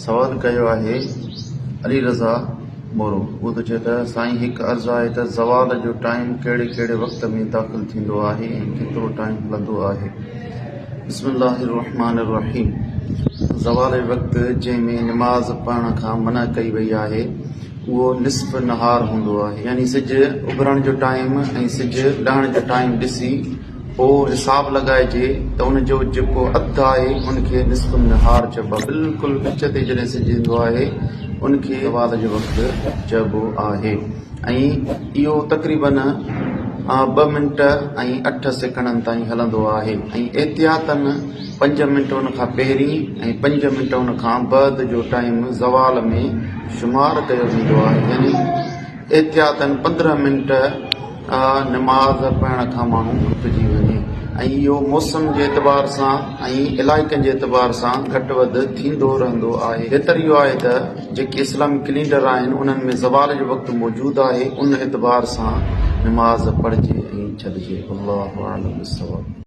सवाल कयो आहे अली रज़ा मोरो। वो तो चए त साईं हिकु अर्ज़ु आहे त ज़वाल जो टाइम कहिड़े कहिड़े वक़्त में दाख़िल थींदो आहे ऐं केतिरो टाइम हलंदो आहे। बिस्मिल्लाहिर रहमानिर रहीम। ज़वाल वक़्तु जंहिंमें निमाज़ पढ़ण खां मना कई वई आहे उहो निस्फ़ नहार हूंदो आहे, यानी सिजु उभरण जो टाइम ऐं सिजु लहण जो टाइम ॾिसी पोइ हिसाब लॻाइजे त उनजो जेको अधु आहे उनखे निस्फ़ नहार चइबो आहे। बिल्कुलु विच ते जॾहिं सिजु ईंदो आहे उनखे ज़वाल जो वक़्तु चइबो आहे ऐं इहो तक़रीबन 2 मिंट ऐं 8 सेकंडनि ताईं हलंदो आहे ऐं एहतियातन 5 मिंट उन खां पहिरीं ऐं 5 मिंट उन खां बाद जो टाइम ज़वाल में शुमार कयो वेंदो आहे, यानी एहतियातन 15 मिंट नमाज़ पढ़ण खां माण्हू रुकिजी वञे। ऐं इहो मौसम जे एतबार सां ऐं इलाइक़नि जे एतबार सां घटि वधि थींदो रहंदो आहे। बहितर इहो आहे त जेके इस्लामी कैलेंडर आहिनि उन्हनि में ज़वाल जो वक़्तु मौजूदु आहे, उन एतबार सां नमाज़ पढ़िजे ऐं छॾिजे। अल्लाहु अअलम बिस्सवाब।